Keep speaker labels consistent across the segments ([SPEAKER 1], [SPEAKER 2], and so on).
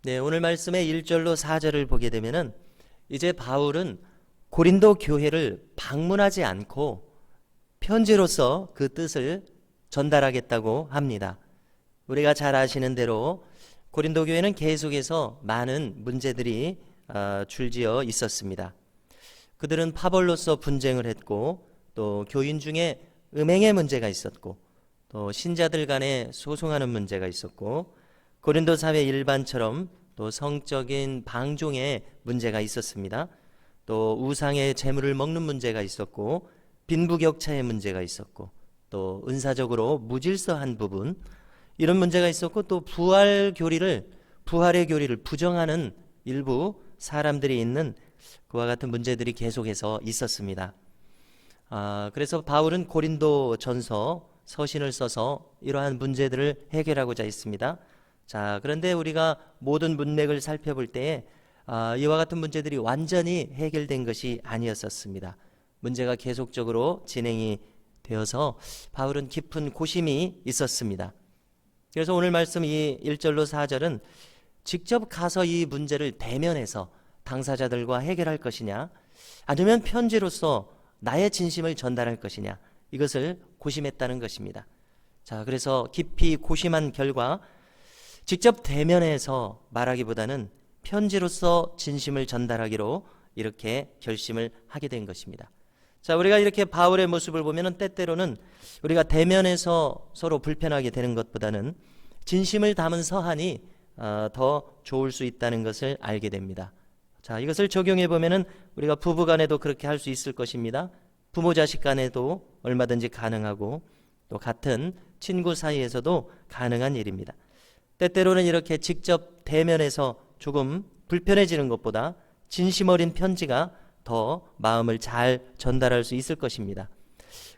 [SPEAKER 1] 네, 오늘 말씀의 1절로 4절을 보게 되면은 이제 바울은 고린도 교회를 방문하지 않고 편지로서 그 뜻을 전달하겠다고 합니다. 우리가 잘 아시는 대로 고린도 교회는 계속해서 많은 문제들이 줄지어 있었습니다. 그들은 파벌로서 분쟁을 했고, 또 교인 중에 음행의 문제가 있었고, 또 신자들 간에 소송하는 문제가 있었고, 고린도 사회 일반처럼 또 성적인 방종의 문제가 있었습니다. 또 우상의 재물을 먹는 문제가 있었고, 빈부격차의 문제가 있었고, 또 은사적으로 무질서한 부분, 이런 문제가 있었고, 또 부활의 교리를 부정하는 일부 사람들이 있는 그와 같은 문제들이 계속해서 있었습니다. 그래서 바울은 고린도 전서 서신을 써서 이러한 문제들을 해결하고자 했습니다. 자, 그런데 우리가 모든 문맥을 살펴볼 때에 이와 같은 문제들이 완전히 해결된 것이 아니었었습니다. 문제가 계속적으로 진행이 되어서 바울은 깊은 고심이 있었습니다. 그래서 오늘 말씀 이 1절로 4절은 직접 가서 이 문제를 대면해서 당사자들과 해결할 것이냐, 아니면 편지로서 나의 진심을 전달할 것이냐, 이것을 고심했다는 것입니다. 자, 그래서 깊이 고심한 결과 직접 대면해서 말하기보다는 편지로서 진심을 전달하기로 이렇게 결심을 하게 된 것입니다. 자, 우리가 이렇게 바울의 모습을 보면은 때때로는 우리가 대면해서 서로 불편하게 되는 것보다는 진심을 담은 서한이 더 좋을 수 있다는 것을 알게 됩니다. 자, 이것을 적용해 보면은 우리가 부부 간에도 그렇게 할 수 있을 것입니다. 부모 자식 간에도 얼마든지 가능하고, 또 같은 친구 사이에서도 가능한 일입니다. 때때로는 이렇게 직접 대면해서 조금 불편해지는 것보다 진심 어린 편지가 더 마음을 잘 전달할 수 있을 것입니다.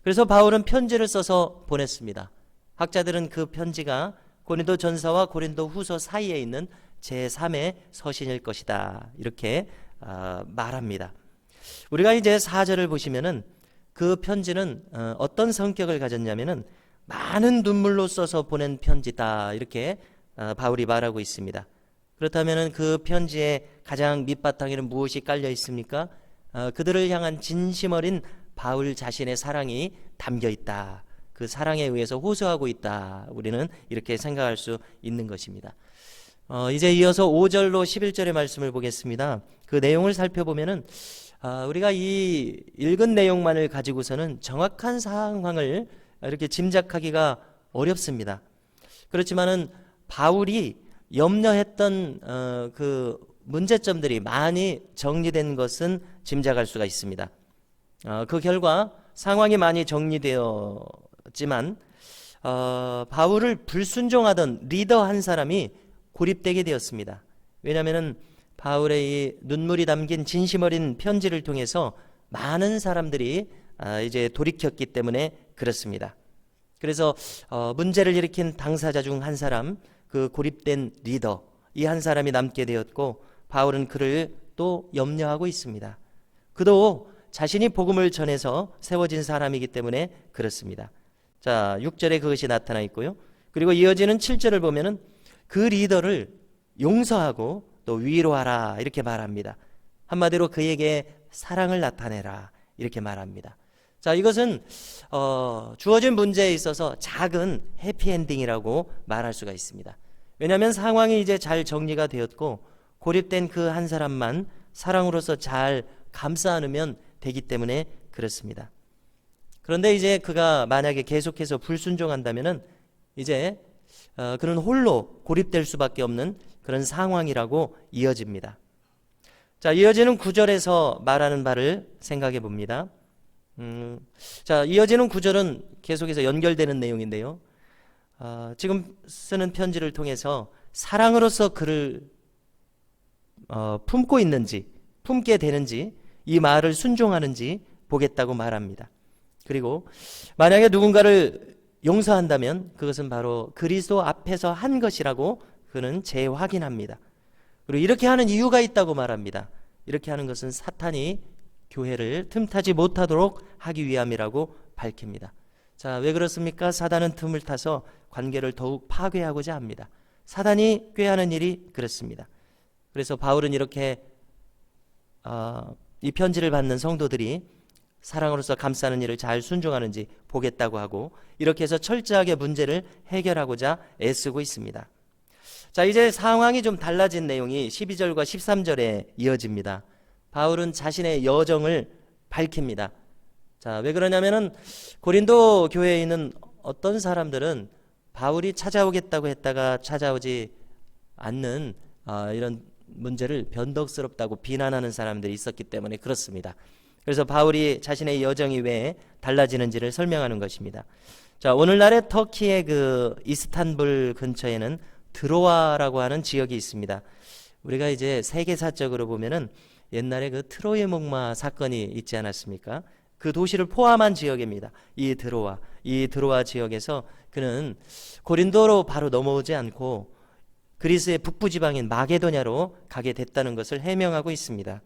[SPEAKER 1] 그래서 바울은 편지를 써서 보냈습니다. 학자들은 그 편지가 고린도 전서와 고린도 후서 사이에 있는 제3의 서신일 것이다, 이렇게 말합니다. 우리가 이제 4절을 보시면은 그 편지는 어떤 성격을 가졌냐면은 많은 눈물로 써서 보낸 편지다, 이렇게 바울이 말하고 있습니다. 그렇다면은 그 편지의 가장 밑바탕에는 무엇이 깔려 있습니까? 그들을 향한 진심 어린 바울 자신의 사랑이 담겨 있다. 그 사랑에 의해서 호소하고 있다. 우리는 이렇게 생각할 수 있는 것입니다. 이제 이어서 5절로 11절의 말씀을 보겠습니다. 그 내용을 살펴보면은 우리가 이 읽은 내용만을 가지고서는 정확한 상황을 이렇게 짐작하기가 어렵습니다. 그렇지만은 바울이 염려했던 그 문제점들이 많이 정리된 것은 짐작할 수가 있습니다. 그 결과 상황이 많이 정리되었지만 바울을 불순종하던 리더 한 사람이 고립되게 되었습니다. 왜냐하면 바울의 이 눈물이 담긴 진심 어린 편지를 통해서 많은 사람들이 이제 돌이켰기 때문에 그렇습니다. 그래서 문제를 일으킨 당사자 중 한 사람, 그 고립된 리더, 이 한 사람이 남게 되었고, 바울은 그를 또 염려하고 있습니다. 그도 자신이 복음을 전해서 세워진 사람이기 때문에 그렇습니다. 자, 6절에 그것이 나타나 있고요. 그리고 이어지는 7절을 보면은 그 리더를 용서하고 또 위로하라, 이렇게 말합니다. 한마디로 그에게 사랑을 나타내라, 이렇게 말합니다. 자, 이것은 주어진 문제에 있어서 작은 해피엔딩이라고 말할 수가 있습니다. 왜냐하면 상황이 이제 잘 정리가 되었고, 고립된 그 한 사람만 사랑으로서 잘 감싸 안으면 되기 때문에 그렇습니다. 그런데 이제 그가 만약에 계속해서 불순종한다면은 이제 그는 홀로 고립될 수밖에 없는 그런 상황이라고 이어집니다. 자, 이어지는 9절에서 말하는 바를 생각해 봅니다. 자, 이어지는 9절은 계속해서 연결되는 내용인데요. 지금 쓰는 편지를 통해서 사랑으로서 그를 품고 있는지, 품게 되는지, 이 말을 순종하는지 보겠다고 말합니다. 그리고 만약에 누군가를 용서한다면 그것은 바로 그리스도 앞에서 한 것이라고 그는 재확인합니다. 그리고 이렇게 하는 이유가 있다고 말합니다. 이렇게 하는 것은 사탄이 교회를 틈타지 못하도록 하기 위함이라고 밝힙니다. 자, 왜 그렇습니까? 사단은 틈을 타서 관계를 더욱 파괴하고자 합니다. 사단이 꾀하는 일이 그렇습니다. 그래서 바울은 이렇게 이 편지를 받는 성도들이 사랑으로서 감싸는 일을 잘 순종하는지 보겠다고 하고, 이렇게 해서 철저하게 문제를 해결하고자 애쓰고 있습니다. 자, 이제 상황이 좀 달라진 내용이 12절과 13절에 이어집니다. 바울은 자신의 여정을 밝힙니다. 자, 왜 그러냐면은 고린도 교회에 있는 어떤 사람들은 바울이 찾아오겠다고 했다가 찾아오지 않는 이런 문제를 변덕스럽다고 비난하는 사람들이 있었기 때문에 그렇습니다. 그래서 바울이 자신의 여정이 왜 달라지는지를 설명하는 것입니다. 자, 오늘날의 터키의 그 이스탄불 근처에는 드로아라고 하는 지역이 있습니다. 우리가 이제 세계사적으로 보면은 옛날에 그 트로이 목마 사건이 있지 않았습니까? 그 도시를 포함한 지역입니다. 이 드로아 지역에서 그는 고린도로 바로 넘어오지 않고 그리스의 북부 지방인 마게도냐로 가게 됐다는 것을 해명하고 있습니다.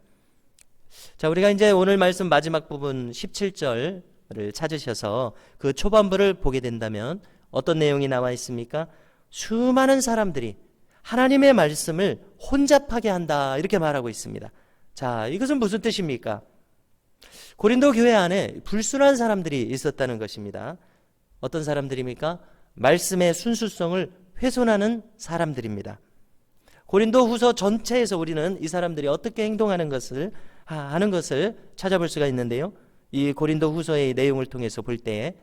[SPEAKER 1] 자, 우리가 이제 오늘 말씀 마지막 부분 17절을 찾으셔서 그 초반부를 보게 된다면 어떤 내용이 나와 있습니까? 수많은 사람들이 하나님의 말씀을 혼잡하게 한다, 이렇게 말하고 있습니다. 자, 이것은 무슨 뜻입니까? 고린도 교회 안에 불순한 사람들이 있었다는 것입니다. 어떤 사람들입니까? 말씀의 순수성을 훼손하는 사람들입니다. 고린도 후서 전체에서 우리는 이 사람들이 어떻게 행동하는 것을 하는 것을 찾아볼 수가 있는데요, 이 고린도 후서의 내용을 통해서 볼 때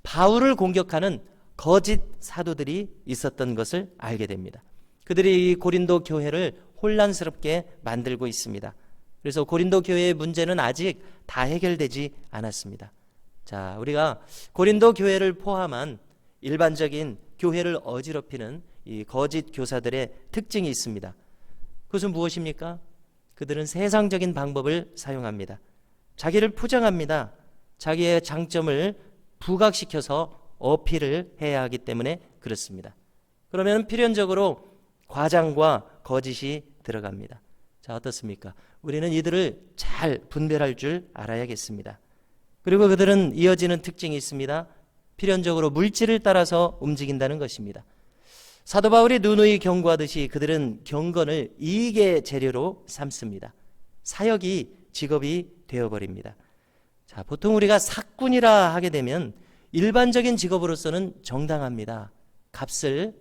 [SPEAKER 1] 바울을 공격하는 거짓 사도들이 있었던 것을 알게 됩니다. 그들이 이 고린도 교회를 혼란스럽게 만들고 있습니다. 그래서 고린도 교회의 문제는 아직 다 해결되지 않았습니다. 자, 우리가 고린도 교회를 포함한 일반적인 교회를 어지럽히는 이 거짓 교사들의 특징이 있습니다. 그것은 무엇입니까? 그들은 세상적인 방법을 사용합니다. 자기를 포장합니다. 자기의 장점을 부각시켜서 어필을 해야 하기 때문에 그렇습니다. 그러면 필연적으로 과장과 거짓이 들어갑니다. 자, 어떻습니까? 우리는 이들을 잘 분별할 줄 알아야겠습니다. 그리고 그들은 이어지는 특징이 있습니다. 필연적으로 물질을 따라서 움직인다는 것입니다. 사도 바울이 누누이 경고하듯이 그들은 경건을 이익의 재료로 삼습니다. 사역이 직업이 되어버립니다. 자, 보통 우리가 사꾼이라 하게 되면 일반적인 직업으로서는 정당합니다. 값을,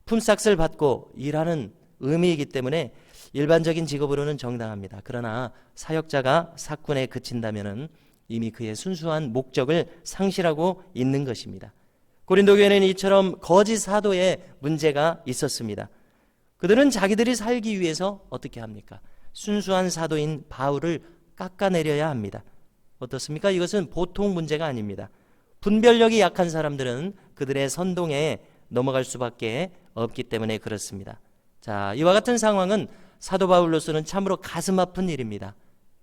[SPEAKER 1] 품삯을 받고 일하는 의미이기 때문에 일반적인 직업으로는 정당합니다. 그러나 사역자가 사꾼에 그친다면은 이미 그의 순수한 목적을 상실하고 있는 것입니다. 고린도 교회는 이처럼 거짓 사도의 문제가 있었습니다. 그들은 자기들이 살기 위해서 어떻게 합니까? 순수한 사도인 바울을 깎아내려야 합니다. 어떻습니까? 이것은 보통 문제가 아닙니다. 분별력이 약한 사람들은 그들의 선동에 넘어갈 수밖에 없기 때문에 그렇습니다. 자, 이와 같은 상황은 사도 바울로서는 참으로 가슴 아픈 일입니다.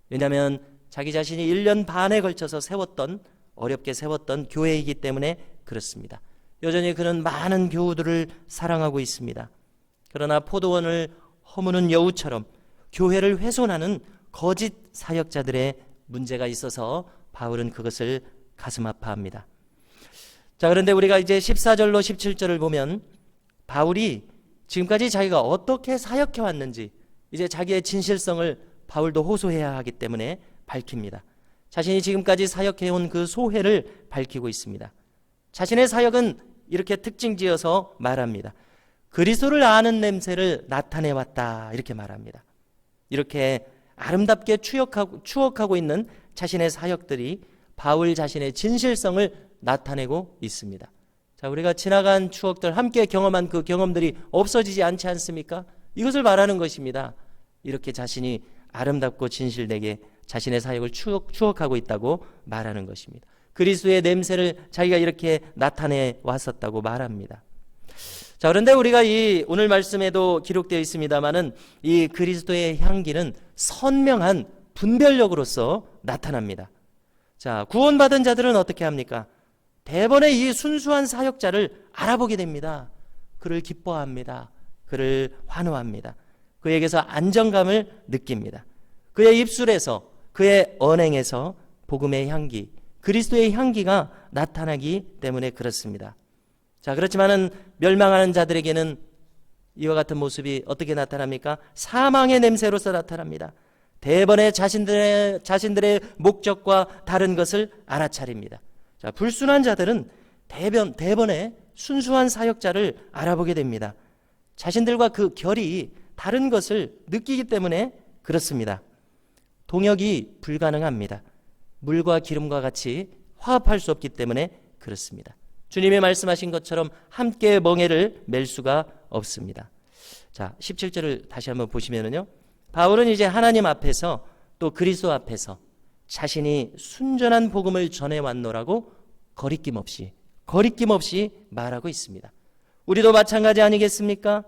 [SPEAKER 1] 왜냐하면 자기 자신이 1년 반에 걸쳐서 어렵게 세웠던 교회이기 때문에 그렇습니다. 여전히 그는 많은 교우들을 사랑하고 있습니다. 그러나 포도원을 허무는 여우처럼 교회를 훼손하는 거짓 사역자들의 문제가 있어서 바울은 그것을 가슴 아파합니다. 자, 그런데 우리가 이제 14절로 17절을 보면 바울이 지금까지 자기가 어떻게 사역해 왔는지 이제 자기의 진실성을 바울도 호소해야 하기 때문에 밝힙니다. 자신이 지금까지 사역해온 그 소회를 밝히고 있습니다. 자신의 사역은 이렇게 특징지어서 말합니다. 그리스도를 아는 냄새를 나타내왔다, 이렇게 말합니다. 이렇게 아름답게 추억하고 있는 자신의 사역들이 바울 자신의 진실성을 나타내고 있습니다. 자, 우리가 지나간 추억들, 함께 경험한 그 경험들이 없어지지 않지 않습니까? 이것을 말하는 것입니다. 이렇게 자신이 아름답고 진실되게 자신의 사역을 추억하고 있다고 말하는 것입니다. 그리스도의 냄새를 자기가 이렇게 나타내 왔었다고 말합니다. 자, 그런데 우리가 이 오늘 말씀에도 기록되어 있습니다마는 이 그리스도의 향기는 선명한 분별력으로서 나타납니다. 자, 구원받은 자들은 어떻게 합니까? 대번에 이 순수한 사역자를 알아보게 됩니다. 그를 기뻐합니다. 그를 환호합니다. 그에게서 안정감을 느낍니다. 그의 입술에서, 그의 언행에서 복음의 향기, 그리스도의 향기가 나타나기 때문에 그렇습니다. 자, 그렇지만은 멸망하는 자들에게는 이와 같은 모습이 어떻게 나타납니까? 사망의 냄새로서 나타납니다. 대번에 자신들의 목적과 다른 것을 알아차립니다. 자, 불순한 자들은 대번에 순수한 사역자를 알아보게 됩니다. 자신들과 그 결이 다른 것을 느끼기 때문에 그렇습니다. 동역이 불가능합니다. 물과 기름과 같이 화합할 수 없기 때문에 그렇습니다. 주님이 말씀하신 것처럼 함께 멍에를 맬 수가 없습니다. 자, 17절을 다시 한번 보시면은요. 바울은 이제 하나님 앞에서 또 그리스도 앞에서 자신이 순전한 복음을 전해왔노라고 거리낌 없이 말하고 있습니다. 우리도 마찬가지 아니겠습니까?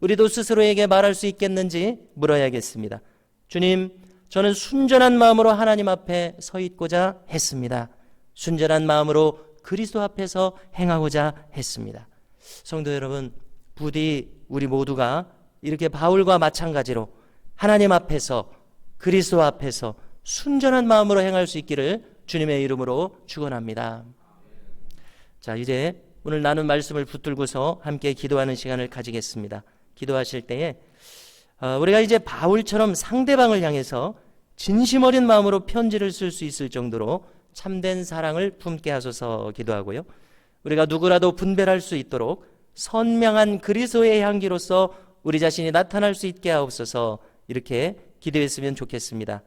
[SPEAKER 1] 우리도 스스로에게 말할 수 있겠는지 물어야겠습니다. 주님, 저는 순전한 마음으로 하나님 앞에 서 있고자 했습니다. 순전한 마음으로 그리스도 앞에서 행하고자 했습니다. 성도 여러분, 부디 우리 모두가 이렇게 바울과 마찬가지로 하나님 앞에서 그리스도 앞에서 순전한 마음으로 행할 수 있기를 주님의 이름으로 축원합니다. 자, 이제 오늘 나눈 말씀을 붙들고서 함께 기도하는 시간을 가지겠습니다. 기도하실 때에 우리가 이제 바울처럼 상대방을 향해서 진심 어린 마음으로 편지를 쓸 수 있을 정도로 참된 사랑을 품게 하소서 기도하고요. 우리가 누구라도 분별할 수 있도록 선명한 그리스도의 향기로서 우리 자신이 나타날 수 있게 하옵소서, 이렇게 기도했으면 좋겠습니다.